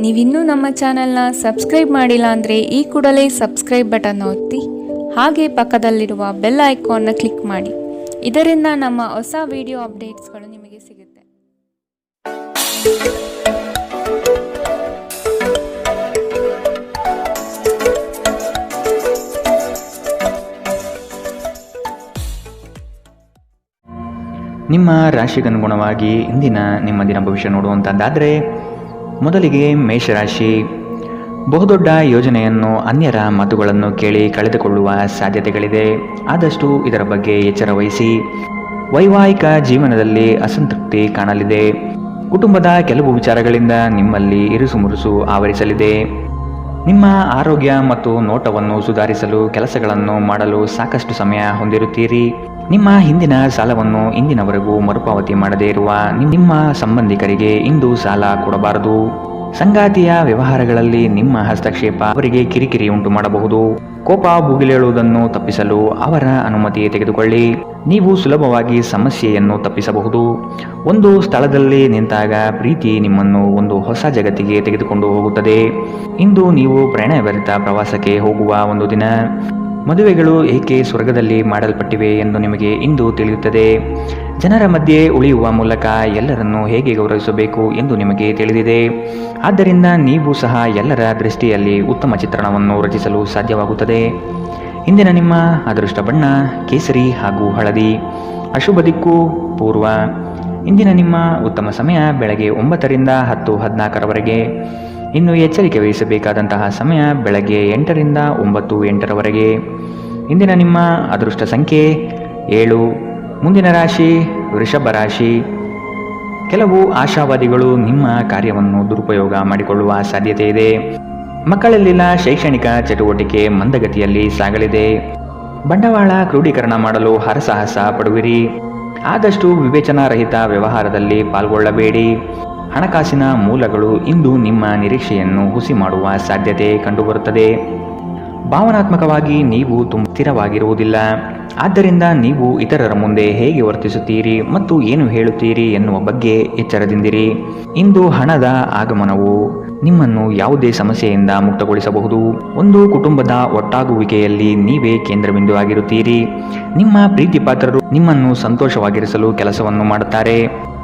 ನೀವಿನ್ನೂ ನಮ್ಮ ಚಾನೆಲ್ನ ಸಬ್ಸ್ಕ್ರೈಬ್ ಮಾಡಿಲ್ಲ ಅಂದರೆ ಈ ಕೂಡಲೇ ಸಬ್ಸ್ಕ್ರೈಬ್ ಬಟನ್ ಒತ್ತಿ ಹಾಗೆ ಪಕ್ಕದಲ್ಲಿರುವ ಬೆಲ್ ಐಕಾನ್ನ ಕ್ಲಿಕ್ ಮಾಡಿ. ಇದರಿಂದ ನಮ್ಮ ಹೊಸ ವಿಡಿಯೋ ಅಪ್ಡೇಟ್ಸ್ಗಳು ನಿಮಗೆ ಸಿಗುತ್ತೆ. ನಿಮ್ಮ ರಾಶಿಗನುಗುಣವಾಗಿ ಇಂದಿನ ನಿಮ್ಮ ದಿನ ಭವಿಷ್ಯ ನೋಡುವಂಥದ್ದಾದರೆ, ಮೊದಲಿಗೆ ಮೇಷರಾಶಿ. ಬಹುದೊಡ್ಡ ಯೋಜನೆಯನ್ನು ಅನ್ಯರ ಮಾತುಗಳನ್ನು ಕೇಳಿ ಕಳೆದುಕೊಳ್ಳುವ ಸಾಧ್ಯತೆಗಳಿದೆ. ಆದಷ್ಟು ಇದರ ಬಗ್ಗೆ ಎಚ್ಚರ ವಹಿಸಿ. ವೈವಾಹಿಕ ಜೀವನದಲ್ಲಿ ಅಸಂತೃಪ್ತಿ ಕಾಣಲಿದೆ. ಕುಟುಂಬದ ಕೆಲವು ವಿಚಾರಗಳಿಂದ ನಿಮ್ಮಲ್ಲಿ ಇರುಸುಮುರುಸು ಆವರಿಸಲಿದೆ. ನಿಮ್ಮ ಆರೋಗ್ಯ ಮತ್ತು ನೋಟವನ್ನು ಸುಧಾರಿಸಲು ಕೆಲಸಗಳನ್ನು ಮಾಡಲು ಸಾಕಷ್ಟು ಸಮಯ ಹೊಂದಿರುತ್ತೀರಿ. ನಿಮ್ಮ ಹಿಂದಿನ ಸಾಲವನ್ನು ಇಂದಿನವರೆಗೂ ಮರುಪಾವತಿ ಮಾಡದೇ ಇರುವ ನಿಮ್ಮ ಸಂಬಂಧಿಕರಿಗೆ ಇಂದು ಸಾಲ ಕೊಡಬಾರದು. ಸಂಗಾತಿಯ ವ್ಯವಹಾರಗಳಲ್ಲಿ ನಿಮ್ಮ ಹಸ್ತಕ್ಷೇಪ ಅವರಿಗೆ ಕಿರಿಕಿರಿ ಉಂಟು ಮಾಡಬಹುದು. ಕೋಪ ಭುಗಿಲೇಳುವುದನ್ನು ತಪ್ಪಿಸಲು ಅವರ ಅನುಮತಿ ತೆಗೆದುಕೊಳ್ಳಿ. ನೀವು ಸುಲಭವಾಗಿ ಸಮಸ್ಯೆಯನ್ನು ತಪ್ಪಿಸಬಹುದು. ಒಂದು ಸ್ಥಳದಲ್ಲಿ ನಿಂತಾಗ ಪ್ರೀತಿ ನಿಮ್ಮನ್ನು ಒಂದು ಹೊಸ ಜಗತ್ತಿಗೆ ತೆಗೆದುಕೊಂಡು ಹೋಗುತ್ತದೆ. ಇಂದು ನೀವು ಪ್ರಣಯಭರಿತ ಪ್ರವಾಸಕ್ಕೆ ಹೋಗುವ ಒಂದು ದಿನ. ಮದುವೆಗಳು ಏಕೆ ಸ್ವರ್ಗದಲ್ಲಿ ಮಾಡಲ್ಪಟ್ಟಿವೆ ಎಂದು ನಿಮಗೆ ಇಂದು ತಿಳಿಯುತ್ತದೆ. ಜನರ ಮಧ್ಯೆ ಉಳಿಯುವ ಮೂಲಕ ಎಲ್ಲರನ್ನೂ ಹೇಗೆ ಗೌರವಿಸಬೇಕು ಎಂದು ನಿಮಗೆ ತಿಳಿದಿದೆ. ಆದ್ದರಿಂದ ನೀವು ಸಹ ಎಲ್ಲರ ದೃಷ್ಟಿಯಲ್ಲಿ ಉತ್ತಮ ಚಿತ್ರಣವನ್ನು ರಚಿಸಲು ಸಾಧ್ಯವಾಗುತ್ತದೆ. ಇಂದಿನ ನಿಮ್ಮ ಅದೃಷ್ಟ ಬಣ್ಣ ಕೇಸರಿ ಹಾಗೂ ಹಳದಿ. ಅಶುಭ ದಿಕ್ಕು ಪೂರ್ವ. ಇಂದಿನ ನಿಮ್ಮ ಉತ್ತಮ ಸಮಯ ಬೆಳಗ್ಗೆ 9ರಿಂದ 10:14ರವರೆಗೆ. ಇನ್ನು ಎಚ್ಚರಿಕೆ ವಹಿಸಬೇಕಾದಂತಹ ಸಮಯ ಬೆಳಗ್ಗೆ 8ರಿಂದ 9:08ರವರೆಗೆ. ಇಂದಿನ ನಿಮ್ಮ ಅದೃಷ್ಟ ಸಂಖ್ಯೆ 7. ಮುಂದಿನ ರಾಶಿ ವೃಷಭ ರಾಶಿ. ಕೆಲವು ಆಶಾವಾದಿಗಳು ನಿಮ್ಮ ಕಾರ್ಯವನ್ನು ದುರುಪಯೋಗ ಮಾಡಿಕೊಳ್ಳುವ ಸಾಧ್ಯತೆ ಇದೆ. ಮಕ್ಕಳಲ್ಲಿನ ಶೈಕ್ಷಣಿಕ ಚಟುವಟಿಕೆ ಮಂದಗತಿಯಲ್ಲಿ ಸಾಗಲಿದೆ. ಬಂಡವಾಳ ಕ್ರೋಢೀಕರಣ ಮಾಡಲು ಹರಸಾಹಸ ಪಡುವಿರಿ. ಆದಷ್ಟು ವಿವೇಚನಾರಹಿತ ವ್ಯವಹಾರದಲ್ಲಿ ಪಾಲ್ಗೊಳ್ಳಬೇಡಿ. ಹಣಕಾಸಿನ ಮೂಲಗಳು ಇಂದು ನಿಮ್ಮ ನಿರೀಕ್ಷೆಯನ್ನು ಹುಸಿ ಮಾಡುವ ಸಾಧ್ಯತೆ ಕಂಡುಬರುತ್ತದೆ. ಭಾವನಾತ್ಮಕವಾಗಿ ನೀವು ಸ್ಥಿರವಾಗಿರುವುದಿಲ್ಲ. ಆದ್ದರಿಂದ ನೀವು ಇತರರ ಮುಂದೆ ಹೇಗೆ ವರ್ತಿಸುತ್ತೀರಿ ಮತ್ತು ಏನು ಹೇಳುತ್ತೀರಿ ಎನ್ನುವ ಬಗ್ಗೆ ಎಚ್ಚರದಿಂದಿರಿ. ಇಂದು ಹಣದ ಆಗಮನವು ನಿಮ್ಮನ್ನು ಯಾವುದೇ ಸಮಸ್ಯೆಯಿಂದ ಮುಕ್ತಗೊಳಿಸಬಹುದು. ಒಂದು ಕುಟುಂಬದ ಒಟ್ಟಾಗುವಿಕೆಯಲ್ಲಿ ನೀವೇ ಕೇಂದ್ರಬಿಂದು ಆಗಿರುತ್ತೀರಿ. ನಿಮ್ಮ ಪ್ರೀತಿ ಪಾತ್ರರು ನಿಮ್ಮನ್ನು ಸಂತೋಷವಾಗಿರಿಸಲು ಕೆಲಸವನ್ನು ಮಾಡುತ್ತಾರೆ.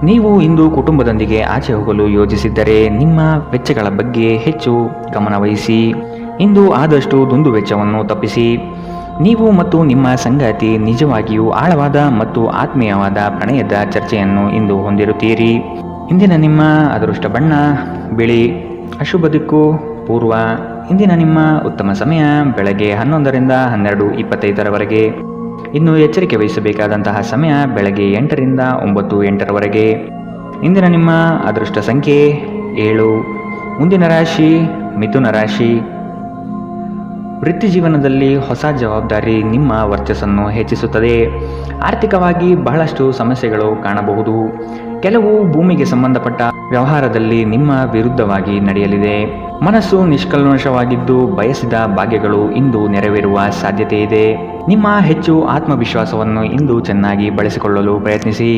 ನೀವು ಇಂದು ಕುಟುಂಬದೊಂದಿಗೆ ಆಚೆ ಹೋಗಲು ಯೋಜಿಸಿದ್ದರೆ ನಿಮ್ಮ ವೆಚ್ಚಗಳ ಬಗ್ಗೆ ಹೆಚ್ಚು ಗಮನವಹಿಸಿ. ಇಂದು ಆದಷ್ಟು ದುಂದು ವೆಚ್ಚವನ್ನು ತಪ್ಪಿಸಿ. ನೀವು ಮತ್ತು ನಿಮ್ಮ ಸಂಗಾತಿ ನಿಜವಾಗಿಯೂ ಆಳವಾದ ಮತ್ತು ಆತ್ಮೀಯವಾದ ಪ್ರಣಯದ ಚರ್ಚೆಯನ್ನು ಇಂದು ಹೊಂದಿರುತ್ತೀರಿ. ಇಂದಿನ ನಿಮ್ಮ ಅದೃಷ್ಟ ಬಣ್ಣ ಬಿಳಿ. ಅಶುಭ ದಿಕ್ಕು ಪೂರ್ವ. ಇಂದಿನ ನಿಮ್ಮ ಉತ್ತಮ ಸಮಯ ಬೆಳಗ್ಗೆ 11ರಿಂದ 12:25ರವರೆಗೆ. ಇನ್ನು ಎಚ್ಚರಿಕೆ ವಹಿಸಬೇಕಾದಂತಹ ಸಮಯ ಬೆಳಗ್ಗೆ 8ರಿಂದ 9:08ರವರೆಗೆ. ಇಂದಿನ ನಿಮ್ಮ ಅದೃಷ್ಟ ಸಂಖ್ಯೆ 7. ಮುಂದಿನ ರಾಶಿ ಮಿಥುನ ರಾಶಿ. ವೃತ್ತಿ ಜೀವನದಲ್ಲಿ ಹೊಸ ಜವಾಬ್ದಾರಿ ನಿಮ್ಮ ವರ್ಚಸ್ಸನ್ನು ಹೆಚ್ಚಿಸುತ್ತದೆ. ಆರ್ಥಿಕವಾಗಿ ಬಹಳಷ್ಟು ಸಮಸ್ಯೆಗಳು ಕಾಣಬಹುದು. ಕೆಲವು ಭೂಮಿಗೆ ಸಂಬಂಧಪಟ್ಟ ವ್ಯವಹಾರದಲ್ಲಿ ನಿಮ್ಮ ವಿರುದ್ಧವಾಗಿ ನಡೆಯಲಿದೆ. ಮನಸ್ಸು ನಿಷ್ಕಲ್ಮಶವಾಗಿದ್ದು ಬಯಸಿದ ಭಾಗ್ಯಗಳು ಇಂದು ನೆರವೇರುವ ಸಾಧ್ಯತೆ ಇದೆ. ನಿಮ್ಮ ಹೆಚ್ಚು ಆತ್ಮವಿಶ್ವಾಸವನ್ನು ಇಂದು ಚೆನ್ನಾಗಿ ಬಳಸಿಕೊಳ್ಳಲು ಪ್ರಯತ್ನಿಸಿ.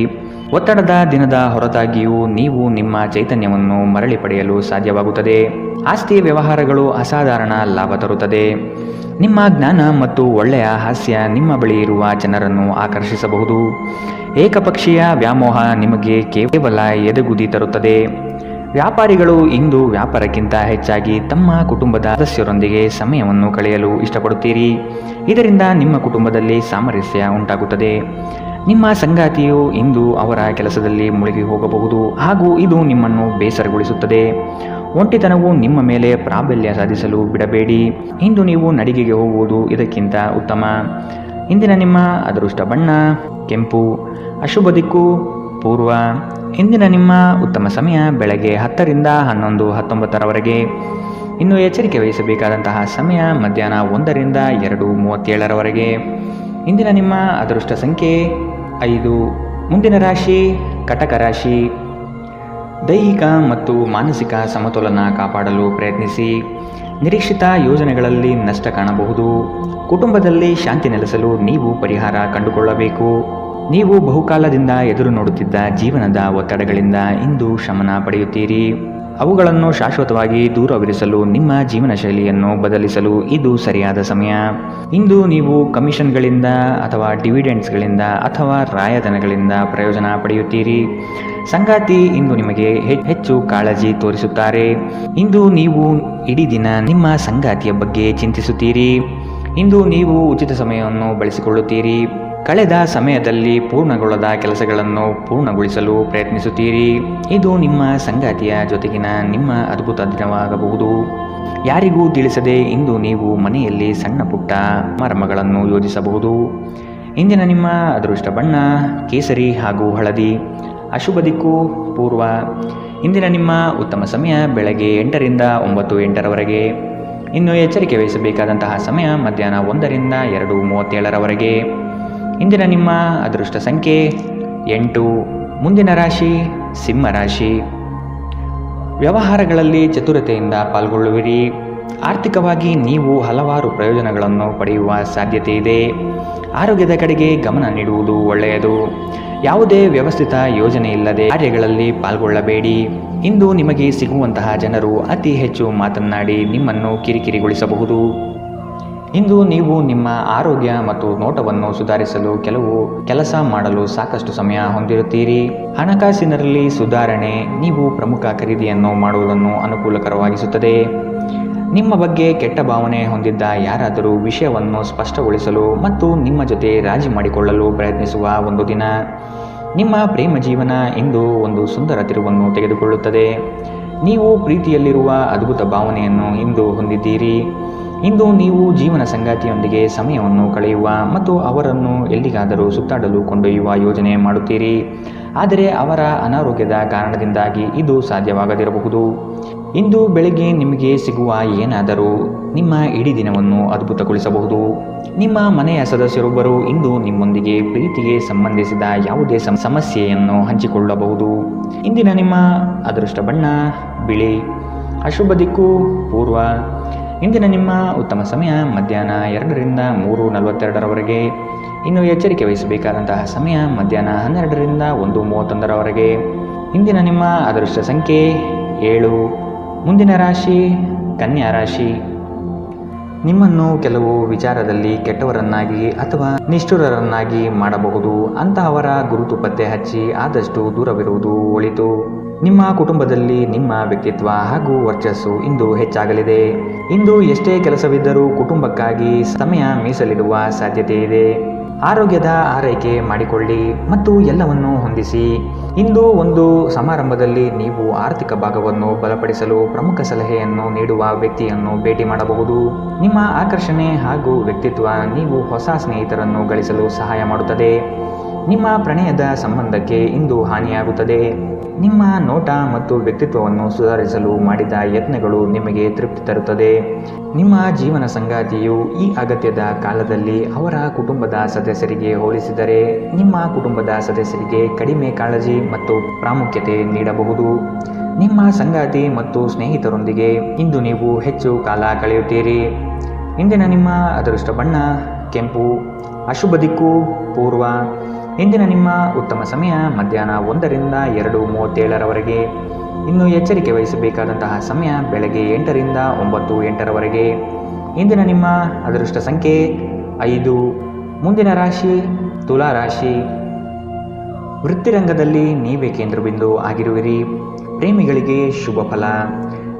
ಒತ್ತಡದ ದಿನದ ಹೊರತಾಗಿಯೂ ನೀವು ನಿಮ್ಮ ಚೈತನ್ಯವನ್ನು ಮರಳಿ ಪಡೆಯಲು ಸಾಧ್ಯವಾಗುತ್ತದೆ. ಆಸ್ತಿ ವ್ಯವಹಾರಗಳು ಅಸಾಧಾರಣ ಲಾಭ ತರುತ್ತದೆ. ನಿಮ್ಮ ಜ್ಞಾನ ಮತ್ತು ಒಳ್ಳೆಯ ಹಾಸ್ಯ ನಿಮ್ಮ ಬಳಿ ಇರುವ ಜನರನ್ನು ಆಕರ್ಷಿಸಬಹುದು. ಏಕಪಕ್ಷೀಯ ವ್ಯಾಮೋಹ ನಿಮಗೆ ಕೇವಲ ಎದೆಗುದಿ ತರುತ್ತದೆ. ವ್ಯಾಪಾರಿಗಳು ಇಂದು ವ್ಯಾಪಾರಕ್ಕಿಂತ ಹೆಚ್ಚಾಗಿ ತಮ್ಮ ಕುಟುಂಬದ ಸದಸ್ಯರೊಂದಿಗೆ ಸಮಯವನ್ನು ಕಳೆಯಲು ಇಷ್ಟಪಡುತ್ತೀರಿ. ಇದರಿಂದ ನಿಮ್ಮ ಕುಟುಂಬದಲ್ಲಿ ಸಾಮರಸ್ಯ ಉಂಟಾಗುತ್ತದೆ. ನಿಮ್ಮ ಸಂಗಾತಿಯು ಇಂದು ಅವರ ಕೆಲಸದಲ್ಲಿ ಮುಳುಗಿ ಹೋಗಬಹುದು ಹಾಗೂ ಇದು ನಿಮ್ಮನ್ನು ಬೇಸರಗೊಳಿಸುತ್ತದೆ. ಒಂಟಿತನವು ನಿಮ್ಮ ಮೇಲೆ ಪ್ರಾಬಲ್ಯ ಸಾಧಿಸಲು ಬಿಡಬೇಡಿ. ಇಂದು ನೀವು ನಡಿಗೆಗೆ ಹೋಗುವುದು ಇದಕ್ಕಿಂತ ಉತ್ತಮ. ಇಂದಿನ ನಿಮ್ಮ ಅದೃಷ್ಟ ಬಣ್ಣ ಕೆಂಪು. ಅಶುಭ ದಿಕ್ಕು ಪೂರ್ವ. ಇಂದಿನ ನಿಮ್ಮ ಉತ್ತಮ ಸಮಯ ಬೆಳಗ್ಗೆ 10ರಿಂದ 11:19ರವರೆಗೆ. ಇನ್ನು ಎಚ್ಚರಿಕೆ ವಹಿಸಬೇಕಾದಂತಹ ಸಮಯ ಮಧ್ಯಾಹ್ನ 1ರಿಂದ 2:37ರವರೆಗೆ. ಇಂದಿನ ನಿಮ್ಮ ಅದೃಷ್ಟ ಸಂಖ್ಯೆ 5. ಮುಂದಿನ ರಾಶಿ ಕಟಕ ರಾಶಿ. ದೈಹಿಕ ಮತ್ತು ಮಾನಸಿಕ ಸಮತೋಲನ ಕಾಪಾಡಲು ಪ್ರಯತ್ನಿಸಿ. ನಿರೀಕ್ಷಿತ ಯೋಜನೆಗಳಲ್ಲಿ ನಷ್ಟ ಕಾಣಬಹುದು. ಕುಟುಂಬದಲ್ಲಿ ಶಾಂತಿ ನೆಲೆಸಲು ನೀವು ಪರಿಹಾರ ಕಂಡುಕೊಳ್ಳಬೇಕು. ನೀವು ಬಹುಕಾಲದಿಂದ ಎದುರು ನೋಡುತ್ತಿದ್ದ ಜೀವನದ ಒತ್ತಡಗಳಿಂದ ಇಂದು ಶಮನ ಪಡೆಯುತ್ತೀರಿ. ಅವುಗಳನ್ನು ಶಾಶ್ವತವಾಗಿ ದೂರವಿರಿಸಲು ನಿಮ್ಮ ಜೀವನ ಶೈಲಿಯನ್ನು ಬದಲಿಸಲು ಇದು ಸರಿಯಾದ ಸಮಯ. ಇಂದು ನೀವು ಕಮಿಷನ್ಗಳಿಂದ ಅಥವಾ ಡಿವಿಡೆಂಡ್ಸ್ಗಳಿಂದ ಅಥವಾ ರಾಯಧನಗಳಿಂದ ಪ್ರಯೋಜನ ಪಡೆಯುತ್ತೀರಿ. ಸಂಗಾತಿ ಇಂದು ನಿಮಗೆ ಹೆಚ್ಚು ಕಾಳಜಿ ತೋರಿಸುತ್ತಾರೆ. ಇಂದು ನೀವು ಇಡೀ ದಿನ ನಿಮ್ಮ ಸಂಗಾತಿಯ ಬಗ್ಗೆ ಚಿಂತಿಸುತ್ತೀರಿ. ಇಂದು ನೀವು ಉಚಿತ ಸಮಯವನ್ನು ಬಳಸಿಕೊಳ್ಳುತ್ತೀರಿ. ಕಳೆದ ಸಮಯದಲ್ಲಿ ಪೂರ್ಣಗೊಳ್ಳದ ಕೆಲಸಗಳನ್ನು ಪೂರ್ಣಗೊಳಿಸಲು ಪ್ರಯತ್ನಿಸುತ್ತೀರಿ. ಇದು ನಿಮ್ಮ ಸಂಗಾತಿಯ ಜೊತೆಗಿನ ನಿಮ್ಮ ಅದ್ಭುತ ದಿನವಾಗಬಹುದು. ಯಾರಿಗೂ ತಿಳಿಸದೆ ಇಂದು ನೀವು ಮನೆಯಲ್ಲಿ ಸಣ್ಣ ಪುಟ್ಟ ಸಮಾರಂಭಗಳನ್ನು ಯೋಜಿಸಬಹುದು. ಇಂದಿನ ನಿಮ್ಮ ಅದೃಷ್ಟ ಬಣ್ಣ ಕೇಸರಿ ಹಾಗೂ ಹಳದಿ. ಅಶುಭ ದಿಕ್ಕು ಪೂರ್ವ. ಇಂದಿನ ನಿಮ್ಮ ಉತ್ತಮ ಸಮಯ ಬೆಳಗ್ಗೆ 8 ರಿಂದ 9 ಇನ್ನು ಎಚ್ಚರಿಕೆ ವಹಿಸಬೇಕಾದಂತಹ ಸಮಯ ಮಧ್ಯಾಹ್ನ 1 ರಿಂದ 2:37 ಇಂದಿನ ನಿಮ್ಮ ಅದೃಷ್ಟ ಸಂಖ್ಯೆ 8. ಮುಂದಿನ ರಾಶಿ ಸಿಂಹ ರಾಶಿ. ವ್ಯವಹಾರಗಳಲ್ಲಿ ಚತುರತೆಯಿಂದ ಪಾಲ್ಗೊಳ್ಳುವಿರಿ. ಆರ್ಥಿಕವಾಗಿ ನೀವು ಹಲವಾರು ಪ್ರಯೋಜನಗಳನ್ನು ಪಡೆಯುವ ಸಾಧ್ಯತೆ ಇದೆ. ಆರೋಗ್ಯದ ಕಡೆಗೆ ಗಮನ ನೀಡುವುದು ಒಳ್ಳೆಯದು. ಯಾವುದೇ ವ್ಯವಸ್ಥಿತ ಯೋಜನೆ ಇಲ್ಲದೆ ಕಾರ್ಯಗಳಲ್ಲಿ ಪಾಲ್ಗೊಳ್ಳಬೇಡಿ. ಇಂದು ನಿಮಗೆ ಸಿಗುವಂತಹ ಜನರು ಅತಿ ಹೆಚ್ಚು ಮಾತನಾಡಿ ನಿಮ್ಮನ್ನು ಕಿರಿಕಿರಿಗೊಳಿಸಬಹುದು. ಇಂದು ನೀವು ನಿಮ್ಮ ಆರೋಗ್ಯ ಮತ್ತು ನೋಟವನ್ನು ಸುಧಾರಿಸಲು ಕೆಲಸ ಮಾಡಲು ಸಾಕಷ್ಟು ಸಮಯ ಹೊಂದಿರುತ್ತೀರಿ. ಹಣಕಾಸಿನಲ್ಲಿ ಸುಧಾರಣೆ ನೀವು ಪ್ರಮುಖ ಖರೀದಿಯನ್ನು ಮಾಡುವುದನ್ನು ಅನುಕೂಲಕರವಾಗಿಸುತ್ತದೆ. ನಿಮ್ಮ ಬಗ್ಗೆ ಕೆಟ್ಟ ಭಾವನೆ ಹೊಂದಿದ್ದ ಯಾರಾದರೂ ವಿಷಯವನ್ನು ಸ್ಪಷ್ಟಗೊಳಿಸಲು ಮತ್ತು ನಿಮ್ಮ ಜೊತೆ ರಾಜಿ ಮಾಡಿಕೊಳ್ಳಲು ಪ್ರಯತ್ನಿಸುವ ಒಂದು ದಿನ. ನಿಮ್ಮ ಪ್ರೇಮ ಜೀವನ ಇಂದು ಒಂದು ಸುಂದರ ತಿರುವನ್ನು ತೆಗೆದುಕೊಳ್ಳುತ್ತದೆ. ನೀವು ಪ್ರೀತಿಯಲ್ಲಿರುವ ಅದ್ಭುತ ಭಾವನೆಯನ್ನು ಇಂದು ಹೊಂದಿದ್ದೀರಿ. ಇಂದು ನೀವು ಜೀವನ ಸಂಗಾತಿಯೊಂದಿಗೆ ಸಮಯವನ್ನು ಕಳೆಯುವ ಮತ್ತು ಅವರನ್ನು ಎಲ್ಲಿಗಾದರೂ ಸುತ್ತಾಡಲು ಕೊಂಡೊಯ್ಯುವ ಯೋಜನೆ ಮಾಡುತ್ತೀರಿ. ಆದರೆ ಅವರ ಅನಾರೋಗ್ಯದ ಕಾರಣದಿಂದಾಗಿ ಇದು ಸಾಧ್ಯವಾಗದಿರಬಹುದು. ಇಂದು ಬೆಳಗ್ಗೆ ನಿಮಗೆ ಸಿಗುವ ಏನಾದರೂ ನಿಮ್ಮ ಇಡೀ ದಿನವನ್ನು ಅದ್ಭುತಗೊಳಿಸಬಹುದು. ನಿಮ್ಮ ಮನೆಯ ಸದಸ್ಯರೊಬ್ಬರು ಇಂದು ನಿಮ್ಮೊಂದಿಗೆ ಪ್ರೀತಿಗೆ ಸಂಬಂಧಿಸಿದ ಯಾವುದೇ ಸಮಸ್ಯೆಯನ್ನು ಹಂಚಿಕೊಳ್ಳಬಹುದು. ಇಂದಿನ ನಿಮ್ಮ ಅದೃಷ್ಟ ಬಣ್ಣ ಬಿಳಿ. ಅಶುಭ ದಿಕ್ಕು ಪೂರ್ವ. ಇಂದಿನ ನಿಮ್ಮ ಉತ್ತಮ ಸಮಯ ಮಧ್ಯಾಹ್ನ 2 ರಿಂದ 3:42 ಇನ್ನು ಎಚ್ಚರಿಕೆ ವಹಿಸಬೇಕಾದಂತಹ ಸಮಯ ಮಧ್ಯಾಹ್ನ 12 ರಿಂದ 1:31 ಇಂದಿನ ನಿಮ್ಮ ಅದೃಷ್ಟ ಸಂಖ್ಯೆ 7. ಮುಂದಿನ ರಾಶಿ ಕನ್ಯಾ ರಾಶಿ. ನಿಮ್ಮನ್ನು ಕೆಲವು ವಿಚಾರದಲ್ಲಿ ಕೆಟ್ಟವರನ್ನಾಗಿ ಅಥವಾ ನಿಷ್ಠುರರನ್ನಾಗಿ ಮಾಡಬಹುದು. ಅಂತಹವರ ಗುರುತು ಪತ್ತೆ ಹಚ್ಚಿ ಆದಷ್ಟು ದೂರವಿರುವುದು ಒಳಿತು. ನಿಮ್ಮ ಕುಟುಂಬದಲ್ಲಿ ನಿಮ್ಮ ವ್ಯಕ್ತಿತ್ವ ಹಾಗೂ ವರ್ಚಸ್ಸು ಇಂದು ಹೆಚ್ಚಾಗಲಿದೆ. ಇಂದು ಎಷ್ಟೇ ಕೆಲಸವಿದ್ದರೂ ಕುಟುಂಬಕ್ಕಾಗಿ ಸಮಯ ಮೀಸಲಿಡುವ ಸಾಧ್ಯತೆ ಇದೆ. ಆರೋಗ್ಯದ ಆರೈಕೆ ಮಾಡಿಕೊಳ್ಳಿ ಮತ್ತು ಎಲ್ಲವನ್ನೂ ಹೊಂದಿಸಿ. ಇಂದು ಒಂದು ಸಮಾರಂಭದಲ್ಲಿ ನೀವು ಆರ್ಥಿಕ ಭಾಗವನ್ನು ಬಲಪಡಿಸಲು ಪ್ರಮುಖ ಸಲಹೆಯನ್ನು ನೀಡುವ ವ್ಯಕ್ತಿಯನ್ನು ಭೇಟಿ ಮಾಡಬಹುದು. ನಿಮ್ಮ ಆಕರ್ಷಣೆ ಹಾಗೂ ವ್ಯಕ್ತಿತ್ವ ನೀವು ಹೊಸ ಸ್ನೇಹಿತರನ್ನು ಗಳಿಸಲು ಸಹಾಯ ಮಾಡುತ್ತದೆ. ನಿಮ್ಮ ಪ್ರಣಯದ ಸಂಬಂಧಕ್ಕೆ ಇಂದು ಹಾನಿಯಾಗುತ್ತದೆ. ನಿಮ್ಮ ನೋಟ ಮತ್ತು ವ್ಯಕ್ತಿತ್ವವನ್ನು ಸುಧಾರಿಸಲು ಮಾಡಿದ ಯತ್ನಗಳು ನಿಮಗೆ ತೃಪ್ತಿ ತರುತ್ತದೆ. ನಿಮ್ಮ ಜೀವನ ಸಂಗಾತಿಯು ಈ ಅಗತ್ಯದ ಕಾಲದಲ್ಲಿ ಅವರ ಕುಟುಂಬದ ಸದಸ್ಯರಿಗೆ ಹೋಲಿಸಿದರೆ ನಿಮ್ಮ ಕುಟುಂಬದ ಸದಸ್ಯರಿಗೆ ಕಡಿಮೆ ಕಾಳಜಿ ಮತ್ತು ಪ್ರಾಮುಖ್ಯತೆ ನೀಡಬಹುದು. ನಿಮ್ಮ ಸಂಗಾತಿ ಮತ್ತು ಸ್ನೇಹಿತರೊಂದಿಗೆ ಇಂದು ನೀವು ಹೆಚ್ಚು ಕಾಲ ಕಳೆಯುತ್ತೀರಿ. ಇಂದಿನ ನಿಮ್ಮ ಅದೃಷ್ಟ ಬಣ್ಣ ಕೆಂಪು. ಅಶುಭ ದಿಕ್ಕು ಪೂರ್ವ. ಇಂದಿನ ನಿಮ್ಮ ಉತ್ತಮ ಸಮಯ ಮಧ್ಯಾಹ್ನ 1 ರಿಂದ 2:37 ಇನ್ನು ಎಚ್ಚರಿಕೆ ವಹಿಸಬೇಕಾದಂತಹ ಸಮಯ ಬೆಳಗ್ಗೆ 8 ರಿಂದ 9:08 ಇಂದಿನ ನಿಮ್ಮ ಅದೃಷ್ಟ ಸಂಖ್ಯೆ 5. ಮುಂದಿನ ರಾಶಿ ತುಲಾ ರಾಶಿ. ವೃತ್ತಿರಂಗದಲ್ಲಿ ನೀವೇ ಕೇಂದ್ರಬಿಂದು ಆಗಿರುವಿರಿ. ಪ್ರೇಮಿಗಳಿಗೆ ಶುಭ ಫಲ.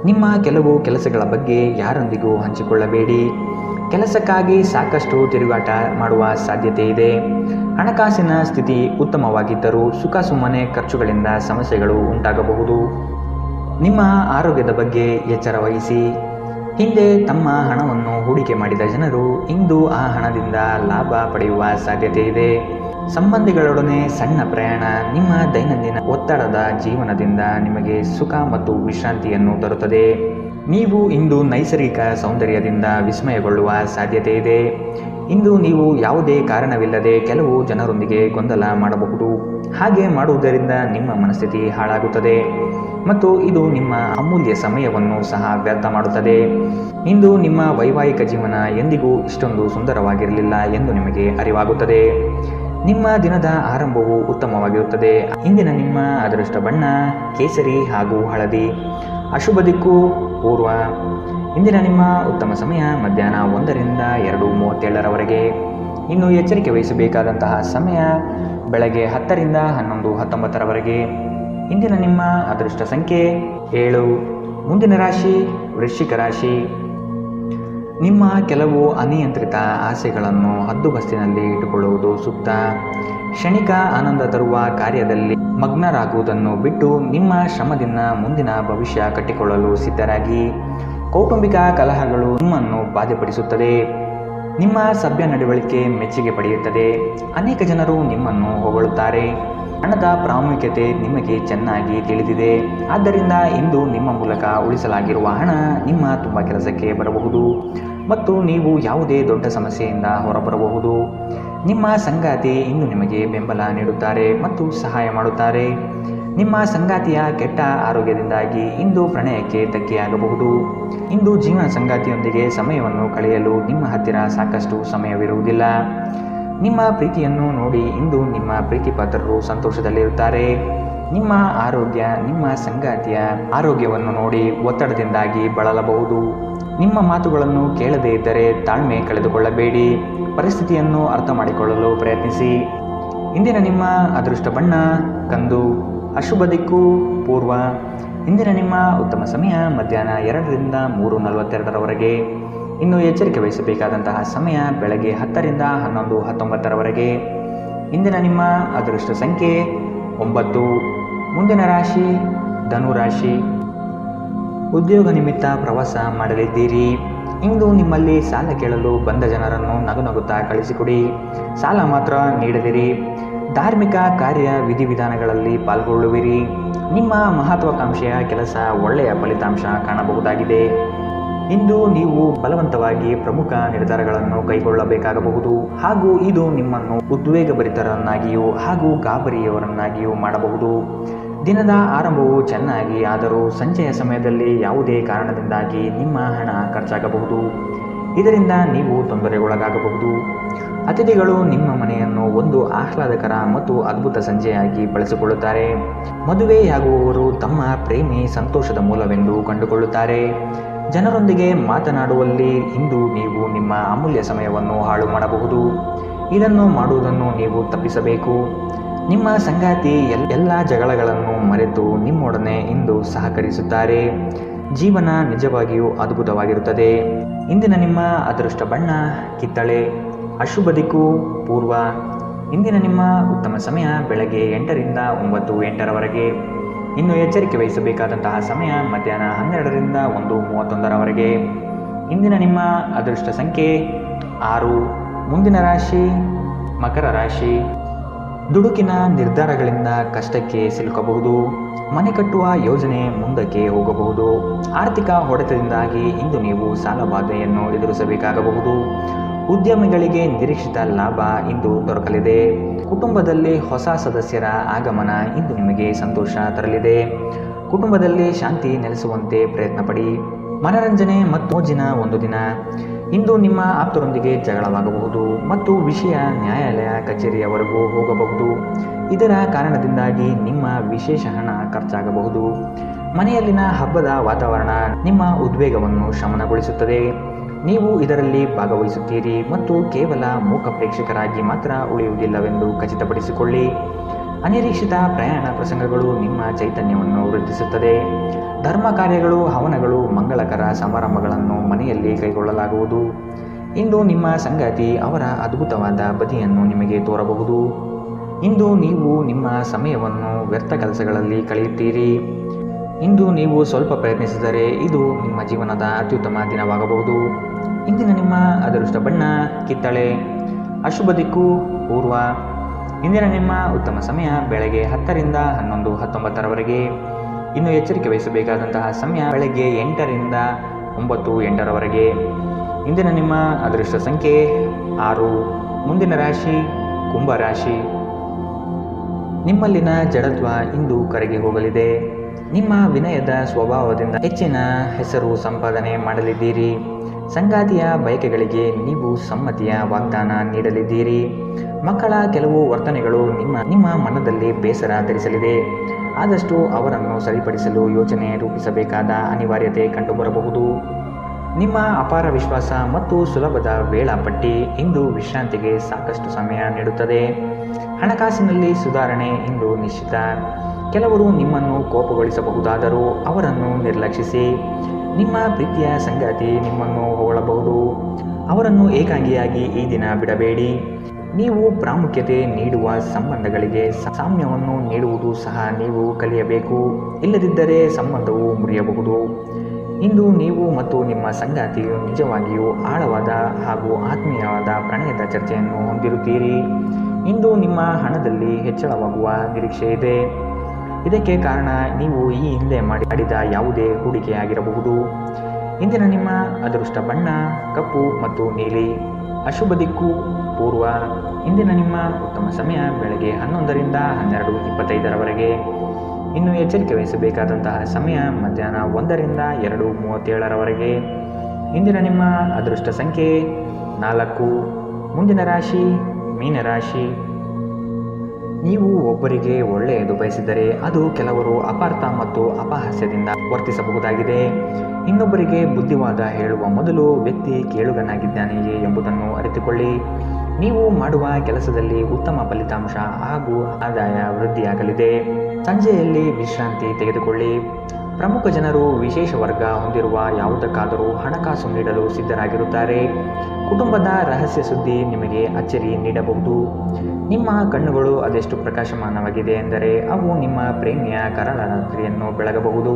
ನಿಮ್ಮ ಕೆಲವು ಕೆಲಸಗಳ ಬಗ್ಗೆ ಯಾರೊಂದಿಗೂ ಹಂಚಿಕೊಳ್ಳಬೇಡಿ. ಕೆಲಸಕ್ಕಾಗಿ ಸಾಕಷ್ಟು ತಿರುಗಾಟ ಮಾಡುವ ಸಾಧ್ಯತೆ ಇದೆ. ಹಣಕಾಸಿನ ಸ್ಥಿತಿ ಉತ್ತಮವಾಗಿದ್ದರೂ ಸುಖ ಸುಮ್ಮನೆ ಖರ್ಚುಗಳಿಂದ ಸಮಸ್ಯೆಗಳು ಉಂಟಾಗಬಹುದು. ನಿಮ್ಮ ಆರೋಗ್ಯದ ಬಗ್ಗೆ ಎಚ್ಚರ ವಹಿಸಿ. ಹಿಂದೆ ತಮ್ಮ ಹಣವನ್ನು ಹೂಡಿಕೆ ಮಾಡಿದ ಜನರು ಇಂದು ಆ ಹಣದಿಂದ ಲಾಭ ಪಡೆಯುವ ಸಾಧ್ಯತೆ ಇದೆ. ಸಂಬಂಧಿಗಳೊಡನೆ ಸಣ್ಣ ಪ್ರಯಾಣ ನಿಮ್ಮ ದೈನಂದಿನ ಒತ್ತಡದ ಜೀವನದಿಂದ ನಿಮಗೆ ಸುಖ ಮತ್ತು ವಿಶ್ರಾಂತಿಯನ್ನು ತರುತ್ತದೆ. ನೀವು ಇಂದು ನೈಸರ್ಗಿಕ ಸೌಂದರ್ಯದಿಂದ ವಿಸ್ಮಯಗೊಳ್ಳುವ ಸಾಧ್ಯತೆ ಇದೆ. ಇಂದು ನೀವು ಯಾವುದೇ ಕಾರಣವಿಲ್ಲದೆ ಕೆಲವು ಜನರೊಂದಿಗೆ ಗೊಂದಲ ಮಾಡಬಹುದು. ಹಾಗೆ ಮಾಡುವುದರಿಂದ ನಿಮ್ಮ ಮನಸ್ಥಿತಿ ಹಾಳಾಗುತ್ತದೆ ಮತ್ತು ಇದು ನಿಮ್ಮ ಅಮೂಲ್ಯ ಸಮಯವನ್ನು ಸಹ ವ್ಯರ್ಥ ಮಾಡುತ್ತದೆ. ಇಂದು ನಿಮ್ಮ ವೈವಾಹಿಕ ಜೀವನ ಎಂದಿಗೂ ಇಷ್ಟೊಂದು ಸುಂದರವಾಗಿರಲಿಲ್ಲ ಎಂದು ನಿಮಗೆ ಅರಿವಾಗುತ್ತದೆ. ನಿಮ್ಮ ದಿನದ ಆರಂಭವು ಉತ್ತಮವಾಗಿರುತ್ತದೆ. ಇಂದಿನ ನಿಮ್ಮ ಅದೃಷ್ಟ ಬಣ್ಣ ಕೇಸರಿ ಹಾಗೂ ಹಳದಿ. ಅಶುಭ ದಿಕ್ಕು ಪೂರ್ವ. ಇಂದಿನ ನಿಮ್ಮ ಉತ್ತಮ ಸಮಯ ಮಧ್ಯಾಹ್ನ 1 ರಿಂದ 2:37 ಇನ್ನು ಎಚ್ಚರಿಕೆ ವಹಿಸಬೇಕಾದಂತಹ ಸಮಯ ಬೆಳಗ್ಗೆ 10 ರಿಂದ 11:19 ಇಂದಿನ ನಿಮ್ಮ ಅದೃಷ್ಟ ಸಂಖ್ಯೆ 7. ಮುಂದಿನ ರಾಶಿ ವೃಶ್ಚಿಕ ರಾಶಿ. ನಿಮ್ಮ ಕೆಲವು ಅನಿಯಂತ್ರಿತ ಆಸೆಗಳನ್ನು ಹದ್ದುಬಸ್ತಿನಲ್ಲಿ ಇಟ್ಟುಕೊಳ್ಳುವುದು ಸೂಕ್ತ. ಕ್ಷಣಿಕ ಆನಂದ ತರುವ ಕಾರ್ಯದಲ್ಲಿ ಮಗ್ನರಾಗುವುದನ್ನು ಬಿಟ್ಟು ನಿಮ್ಮ ಶ್ರಮದಿಂದ ಮುಂದಿನ ಭವಿಷ್ಯ ಕಟ್ಟಿಕೊಳ್ಳಲು ಸಿದ್ಧರಾಗಿ. ಕೌಟುಂಬಿಕ ಕಲಹಗಳು ನಿಮ್ಮನ್ನು ಬಾಧೆಪಡಿಸುತ್ತದೆ. ನಿಮ್ಮ ಸಭ್ಯ ನಡವಳಿಕೆ ಮೆಚ್ಚುಗೆ ಪಡೆಯುತ್ತದೆ. ಅನೇಕ ಜನರು ನಿಮ್ಮನ್ನು ಹೊಗಳುತ್ತಾರೆ. ಹಣದ ಪ್ರಾಮುಖ್ಯತೆ ನಿಮಗೆ ಚೆನ್ನಾಗಿ ತಿಳಿದಿದೆ. ಆದ್ದರಿಂದ ಇಂದು ನಿಮ್ಮ ಮೂಲಕ ಉಳಿಸಲಾಗಿರುವ ಹಣ ನಿಮ್ಮ ತುಂಬ ಕೆಲಸಕ್ಕೆ ಬರಬಹುದು ಮತ್ತು ನೀವು ಯಾವುದೇ ದೊಡ್ಡ ಸಮಸ್ಯೆಯಿಂದ ಹೊರಬರಬಹುದು. ನಿಮ್ಮ ಸಂಗಾತಿ ಇಂದು ನಿಮಗೆ ಬೆಂಬಲ ನೀಡುತ್ತಾರೆ ಮತ್ತು ಸಹಾಯ ಮಾಡುತ್ತಾರೆ. ನಿಮ್ಮ ಸಂಗಾತಿಯ ಕೆಟ್ಟ ಆರೋಗ್ಯದಿಂದಾಗಿ ಇಂದು ಪ್ರಣಯಕ್ಕೆ ಧಕ್ಕೆಯಾಗಬಹುದು. ಇಂದು ಜೀವನ ಸಂಗಾತಿಯೊಂದಿಗೆ ಸಮಯವನ್ನು ಕಳೆಯಲು ನಿಮ್ಮ ಹತ್ತಿರ ಸಾಕಷ್ಟು ಸಮಯವಿರುವುದಿಲ್ಲ. ನಿಮ್ಮ ಪ್ರೀತಿಯನ್ನು ನೋಡಿ ಇಂದು ನಿಮ್ಮ ಪ್ರೀತಿಪಾತ್ರರು ಸಂತೋಷದಲ್ಲಿರುತ್ತಾರೆ. ನಿಮ್ಮ ಆರೋಗ್ಯ ನಿಮ್ಮ ಸಂಗಾತಿಯ ಆರೋಗ್ಯವನ್ನು ನೋಡಿ ಒತ್ತಡದಿಂದಾಗಿ ಬಳಲಬಹುದು. ನಿಮ್ಮ ಮಾತುಗಳನ್ನು ಕೇಳದೇ ಇದ್ದರೆ ತಾಳ್ಮೆ ಕಳೆದುಕೊಳ್ಳಬೇಡಿ. ಪರಿಸ್ಥಿತಿಯನ್ನು ಅರ್ಥ ಮಾಡಿಕೊಳ್ಳಲು ಪ್ರಯತ್ನಿಸಿ. ಇಂದಿನ ನಿಮ್ಮ ಅದೃಷ್ಟ ಬಣ್ಣ ಕಂದು. ಅಶುಭ ದಿಕ್ಕು ಪೂರ್ವ. ಇಂದಿನ ನಿಮ್ಮ ಉತ್ತಮ ಸಮಯ ಮಧ್ಯಾಹ್ನ 2 ರಿಂದ 3:42 ಇನ್ನು ಎಚ್ಚರಿಕೆ ವಹಿಸಬೇಕಾದಂತಹ ಸಮಯ ಬೆಳಗ್ಗೆ 10 ರಿಂದ 11:19 ಇಂದಿನ ನಿಮ್ಮ ಅದೃಷ್ಟ ಸಂಖ್ಯೆ 9. ಮುಂದಿನ ರಾಶಿ ಧನು ರಾಶಿ. ಉದ್ಯೋಗ ನಿಮಿತ್ತ ಪ್ರವಾಸ ಮಾಡಲಿದ್ದೀರಿ. ಇಂದು ನಿಮ್ಮಲ್ಲಿ ಸಾಲ ಕೇಳಲು ಬಂದ ಜನರನ್ನು ನಗುನಗುತ್ತಾ ಕಳಿಸಿಕೊಡಿ. ಸಾಲ ಮಾತ್ರ ನೀಡದಿರಿ. ಧಾರ್ಮಿಕ ಕಾರ್ಯ ವಿಧಿವಿಧಾನಗಳಲ್ಲಿ ಪಾಲ್ಗೊಳ್ಳುವಿರಿ. ನಿಮ್ಮ ಮಹತ್ವಾಕಾಂಕ್ಷೆಯ ಕೆಲಸ ಒಳ್ಳೆಯ ಫಲಿತಾಂಶ ಕಾಣಬಹುದಾಗಿದೆ. ಇಂದು ನೀವು ಬಲವಂತವಾಗಿ ಪ್ರಮುಖ ನಿರ್ಧಾರಗಳನ್ನು ಕೈಗೊಳ್ಳಬೇಕಾಗಬಹುದು ಹಾಗೂ ಇದು ನಿಮ್ಮನ್ನು ಉದ್ವೇಗಭರಿತರನ್ನಾಗಿಯೂ ಹಾಗೂ ಗಾಬರಿಯವರನ್ನಾಗಿಯೂ ಮಾಡಬಹುದು. ದಿನದ ಆರಂಭವು ಚೆನ್ನಾಗಿ ಆದರೂ ಸಂಜೆಯ ಸಮಯದಲ್ಲಿ ಯಾವುದೇ ಕಾರಣದಿಂದಾಗಿ ನಿಮ್ಮ ಹಣ ಖರ್ಚಾಗಬಹುದು. ಇದರಿಂದ ನೀವು ತೊಂದರೆಗೊಳಗಾಗಬಹುದು. ಅತಿಥಿಗಳು ನಿಮ್ಮ ಮನೆಯನ್ನು ಒಂದು ಆಹ್ಲಾದಕರ ಮತ್ತು ಅದ್ಭುತ ಸಂಜೆಯಾಗಿ ಬಳಸಿಕೊಳ್ಳುತ್ತಾರೆ. ಮದುವೆಯಾಗುವವರು ತಮ್ಮ ಪ್ರೇಮಿ ಸಂತೋಷದ ಮೂಲವೆಂದು ಕಂಡುಕೊಳ್ಳುತ್ತಾರೆ. ಜನರೊಂದಿಗೆ ಮಾತನಾಡುವಲ್ಲಿ ಇಂದು ನೀವು ನಿಮ್ಮ ಅಮೂಲ್ಯ ಸಮಯವನ್ನು ಹಾಳು ಮಾಡಬಹುದು. ಇದನ್ನು ಮಾಡುವುದನ್ನು ನೀವು ತಪ್ಪಿಸಬೇಕು. ನಿಮ್ಮ ಸಂಗಾತಿ ಎಲ್ಲ ಜಗಳಗಳನ್ನು ಮರೆತು ನಿಮ್ಮೊಡನೆ ಇಂದು ಸಹಕರಿಸುತ್ತಾರೆ. ಜೀವನ ನಿಜವಾಗಿಯೂ ಅದ್ಭುತವಾಗಿರುತ್ತದೆ. ಇಂದಿನ ನಿಮ್ಮ ಅದೃಷ್ಟ ಬಣ್ಣ ಕಿತ್ತಳೆ. ಅಶುಭ ದಿಕ್ಕು ಪೂರ್ವ. ಇಂದಿನ ನಿಮ್ಮ ಉತ್ತಮ ಸಮಯ ಬೆಳಗ್ಗೆ 8 ರಿಂದ 9:08 ಇನ್ನು ಎಚ್ಚರಿಕೆ ವಹಿಸಬೇಕಾದಂತಹ ಸಮಯ ಮಧ್ಯಾಹ್ನ 12 ರಿಂದ 1:31 ಇಂದಿನ ನಿಮ್ಮ ಅದೃಷ್ಟ ಸಂಖ್ಯೆ 6. ಮುಂದಿನ ರಾಶಿ ಮಕರ ರಾಶಿ. ದುಡುಕಿನ ನಿರ್ಧಾರಗಳಿಂದ ಕಷ್ಟಕ್ಕೆ ಸಿಲುಕಬಹುದು. ಮನೆ ಕಟ್ಟುವ ಯೋಜನೆ ಮುಂದಕ್ಕೆ ಹೋಗಬಹುದು. ಆರ್ಥಿಕ ಹೊಡೆತದಿಂದಾಗಿ ಇಂದು ನೀವು ಸಾಲಬಾಧೆಯನ್ನು ಎದುರಿಸಬೇಕಾಗಬಹುದು. ಉದ್ಯಮಿಗಳಿಗೆ ನಿರೀಕ್ಷಿತ ಲಾಭ ಇಂದು ದೊರಕಲಿದೆ. ಕುಟುಂಬದಲ್ಲಿ ಹೊಸ ಸದಸ್ಯರ ಆಗಮನ ಇಂದು ನಿಮಗೆ ಸಂತೋಷ ತರಲಿದೆ. ಕುಟುಂಬದಲ್ಲಿ ಶಾಂತಿ ನೆಲೆಸುವಂತೆ ಪ್ರಯತ್ನಪಡಿ. ಮನರಂಜನೆ ಮತ್ತು ಮೋಜಿನ ಒಂದು ದಿನ. ಇಂದು ನಿಮ್ಮ ಆಪ್ತರೊಂದಿಗೆ ಜಗಳವಾಗಬಹುದು ಮತ್ತು ವಿಷಯ ನ್ಯಾಯಾಲಯ ಕಚೇರಿಯವರೆಗೂ ಹೋಗಬಹುದು. ಇದರ ಕಾರಣದಿಂದಾಗಿ ನಿಮ್ಮ ವಿಶೇಷ ಹಣ ಖರ್ಚಾಗಬಹುದು. ಮನೆಯಲ್ಲಿನ ಹಬ್ಬದ ವಾತಾವರಣ ನಿಮ್ಮ ಉದ್ವೇಗವನ್ನು ಶಮನಗೊಳಿಸುತ್ತದೆ. ನೀವು ಇದರಲ್ಲಿ ಭಾಗವಹಿಸುತ್ತೀರಿ ಮತ್ತು ಕೇವಲ ಮೂಕ ಪ್ರೇಕ್ಷಕರಾಗಿ ಮಾತ್ರ ಉಳಿಯುವುದಿಲ್ಲವೆಂದು ಖಚಿತಪಡಿಸಿಕೊಳ್ಳಿ. ಅನಿರೀಕ್ಷಿತ ಪ್ರಯಾಣ ಪ್ರಸಂಗಗಳು ನಿಮ್ಮ ಚೈತನ್ಯವನ್ನು ವೃದ್ಧಿಸುತ್ತದೆ. ಧರ್ಮ ಕಾರ್ಯಗಳು ಹವನಗಳು ಮಂಗಳಕರ ಸಮಾರಂಭಗಳನ್ನು ಮನೆಯಲ್ಲಿ ಕೈಗೊಳ್ಳಲಾಗುವುದು. ಇಂದು ನಿಮ್ಮ ಸಂಗಾತಿ ಅವರ ಅದ್ಭುತವಾದ ಬದಿಯನ್ನು ನಿಮಗೆ ತೋರಬಹುದು. ಇಂದು ನೀವು ನಿಮ್ಮ ಸಮಯವನ್ನು ವ್ಯರ್ಥ ಕೆಲಸಗಳಲ್ಲಿ ಕಳೆಯುತ್ತೀರಿ. ಇಂದು ನೀವು ಸ್ವಲ್ಪ ಪ್ರಯತ್ನಿಸಿದರೆ ಇದು ನಿಮ್ಮ ಜೀವನದ ಅತ್ಯುತ್ತಮ ದಿನವಾಗಬಹುದು. ಇಂದಿನ ನಿಮ್ಮ ಅದೃಷ್ಟ ಬಣ್ಣ ಕಿತ್ತಳೆ. ಅಶುಭ ದಿಕ್ಕು ಪೂರ್ವ. ಇಂದಿನ ನಿಮ್ಮ ಉತ್ತಮ ಸಮಯ ಬೆಳಗ್ಗೆ 10 ರಿಂದ 11:19 ಇನ್ನು ಎಚ್ಚರಿಕೆ ವಹಿಸಬೇಕಾದಂತಹ ಸಮಯ ಬೆಳಗ್ಗೆ 8 ರಿಂದ 9:08 ಇಂದಿನ ನಿಮ್ಮ ಅದೃಷ್ಟ ಸಂಖ್ಯೆ 6. ಮುಂದಿನ ರಾಶಿ ಕುಂಭರಾಶಿ. ನಿಮ್ಮಲ್ಲಿನ ಜಡತ್ವ ಇಂದು ಕರಗಿ ಹೋಗಲಿದೆ. ನಿಮ್ಮ ವಿನಯದ ಸ್ವಭಾವದಿಂದ ಹೆಚ್ಚಿನ ಹೆಸರು ಸಂಪಾದನೆ ಮಾಡಲಿದ್ದೀರಿ. ಸಂಗಾತಿಯ ಬಯಕೆಗಳಿಗೆ ನೀವು ಸಮ್ಮತಿಯ ವಾಗ್ದಾನ ನೀಡಲಿದ್ದೀರಿ. ಮಕ್ಕಳ ಕೆಲವು ವರ್ತನೆಗಳು ನಿಮ್ಮ ಮನದಲ್ಲಿ ಬೇಸರ ಧರಿಸಲಿದೆ. ಆದಷ್ಟು ಅವರನ್ನು ಸರಿಪಡಿಸಲು ಯೋಜನೆ ರೂಪಿಸಬೇಕಾದ ಅನಿವಾರ್ಯತೆ ಕಂಡುಬರಬಹುದು. ನಿಮ್ಮ ಅಪಾರ ವಿಶ್ವಾಸ ಮತ್ತು ಸುಲಭದ ವೇಳಾಪಟ್ಟಿ ಇಂದು ವಿಶ್ರಾಂತಿಗೆ ಸಾಕಷ್ಟು ಸಮಯ ನೀಡುತ್ತದೆ. ಹಣಕಾಸಿನಲ್ಲಿ ಸುಧಾರಣೆ ಇಂದು ನಿಶ್ಚಿತ. ಕೆಲವರು ನಿಮ್ಮನ್ನು ಕೋಪಗೊಳಿಸಬಹುದಾದರೂ ಅವರನ್ನು ನಿರ್ಲಕ್ಷಿಸಿ. ನಿಮ್ಮ ಪ್ರೀತಿಯ ಸಂಗಾತಿ ನಿಮ್ಮನ್ನು ಹೊಗಳಬಹುದು. ಅವರನ್ನು ಏಕಾಂಗಿಯಾಗಿ ಈ ದಿನ ಬಿಡಬೇಡಿ. ನೀವು ಪ್ರಾಮುಖ್ಯತೆ ನೀಡುವ ಸಂಬಂಧಗಳಿಗೆ ಸಾಮ್ಯವನ್ನು ನೀಡುವುದು ಸಹ ನೀವು ಕಲಿಯಬೇಕು. ಇಲ್ಲದಿದ್ದರೆ ಸಂಬಂಧವು ಮುರಿಯಬಹುದು. ಇಂದು ನೀವು ಮತ್ತು ನಿಮ್ಮ ಸಂಗಾತಿಯು ನಿಜವಾಗಿಯೂ ಆಳವಾದ ಹಾಗೂ ಆತ್ಮೀಯವಾದ ಪ್ರಣಯದ ಚರ್ಚೆಯನ್ನು ಹೊಂದಿರುತ್ತೀರಿ. ಇಂದು ನಿಮ್ಮ ಹಣದಲ್ಲಿ ಹೆಚ್ಚಳವಾಗುವ ನಿರೀಕ್ಷೆ ಇದೆ. ಇದಕ್ಕೆ ಕಾರಣ ನೀವು ಈ ಹಿಂದೆ ಮಾಡಿದ ಯಾವುದೇ ಹೂಡಿಕೆಯಾಗಿರಬಹುದು. ಇಂದಿನ ನಿಮ್ಮ ಅದೃಷ್ಟ ಬಣ್ಣ ಕಪ್ಪು ಮತ್ತು ನೀಲಿ. ಅಶುಭ ದಿಕ್ಕು ಪೂರ್ವ. ಇಂದಿನ ನಿಮ್ಮ ಉತ್ತಮ ಸಮಯ ಬೆಳಗ್ಗೆ 11ರಿಂದ 12:25 ಇನ್ನು ಎಚ್ಚರಿಕೆ ವಹಿಸಬೇಕಾದಂತಹ ಸಮಯ ಮಧ್ಯಾಹ್ನ 1ರಿಂದ 2:37 ಇಂದಿನ ನಿಮ್ಮ ಅದೃಷ್ಟ ಸಂಖ್ಯೆ 4. ಮುಂದಿನ ರಾಶಿ ಮೀನರಾಶಿ. ನೀವು ಒಬ್ಬರಿಗೆ ಒಳ್ಳೆಯದು ಬಯಸಿದರೆ ಅದು ಕೆಲವರು ಅಪಾರ್ಥ ಮತ್ತು ಅಪಹಾಸ್ಯದಿಂದ ವರ್ತಿಸಬಹುದಾಗಿದೆ. ಇನ್ನೊಬ್ಬರಿಗೆ ಬುದ್ಧಿವಾದ ಹೇಳುವ ಮೊದಲು ವ್ಯಕ್ತಿ ಕೇಳುಗನಾಗಿದ್ದಾನೆಯೇ ಎಂಬುದನ್ನು ಅರಿತುಕೊಳ್ಳಿ. ನೀವು ಮಾಡುವ ಕೆಲಸದಲ್ಲಿ ಉತ್ತಮ ಫಲಿತಾಂಶ ಹಾಗೂ ಆದಾಯ ವೃದ್ಧಿಯಾಗಲಿದೆ. ಸಂಜೆಯಲ್ಲಿ ವಿಶ್ರಾಂತಿ ತೆಗೆದುಕೊಳ್ಳಿ. ಪ್ರಮುಖ ಜನರು ವಿಶೇಷ ವರ್ಗ ಹೊಂದಿರುವ ಯಾವುದಕ್ಕಾದರೂ ಹಣಕಾಸು ನೀಡಲು ಸಿದ್ಧರಾಗಿರುತ್ತಾರೆ. ಕುಟುಂಬದ ರಹಸ್ಯ ಸುದ್ದಿ ನಿಮಗೆ ಅಚ್ಚರಿ ನೀಡಬಹುದು. ನಿಮ್ಮ ಕಣ್ಣುಗಳು ಅದೆಷ್ಟು ಪ್ರಕಾಶಮಾನವಾಗಿದೆ ಎಂದರೆ ಅವು ನಿಮ್ಮ ಪ್ರೇಮಿಯ ಕರಾಳ ರಾತ್ರಿಯನ್ನು ಬೆಳಗಬಹುದು.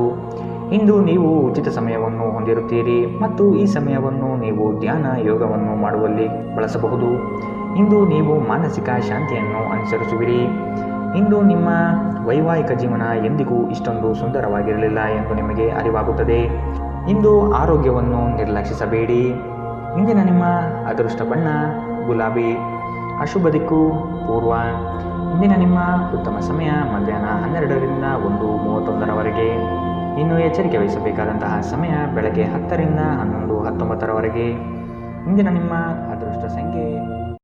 ಇಂದು ನೀವು ಉಚಿತ ಸಮಯವನ್ನು ಹೊಂದಿರುತ್ತೀರಿ ಮತ್ತು ಈ ಸಮಯವನ್ನು ನೀವು ಧ್ಯಾನ ಯೋಗವನ್ನು ಮಾಡುವಲ್ಲಿ ಬಳಸಬಹುದು. ಇಂದು ನೀವು ಮಾನಸಿಕ ಶಾಂತಿಯನ್ನು ಅನುಸರಿಸುವಿರಿ. ಇಂದು ನಿಮ್ಮ ವೈವಾಹಿಕ ಜೀವನ ಎಂದಿಗೂ ಇಷ್ಟೊಂದು ಸುಂದರವಾಗಿರಲಿಲ್ಲ ಎಂದು ನಿಮಗೆ ಅರಿವಾಗುತ್ತದೆ. ಇಂದು ಆರೋಗ್ಯವನ್ನು ನಿರ್ಲಕ್ಷಿಸಬೇಡಿ. ಇಂದಿನ ನಿಮ್ಮ ಅದೃಷ್ಟ ಬಣ್ಣ ಗುಲಾಬಿ. ಅಶುಭ ದಿಕ್ಕು ಪೂರ್ವ. ಇಂದಿನ ನಿಮ್ಮ ಉತ್ತಮ ಸಮಯ ಮಧ್ಯಾಹ್ನ 12ರಿಂದ 1:31 ಇನ್ನು ಎಚ್ಚರಿಕೆ ವಹಿಸಬೇಕಾದಂತಹ ಸಮಯ ಬೆಳಗ್ಗೆ 10ರಿಂದ 11:19 ಇಂದಿನ ನಿಮ್ಮ ಅದೃಷ್ಟ ಸಂಖ್ಯೆ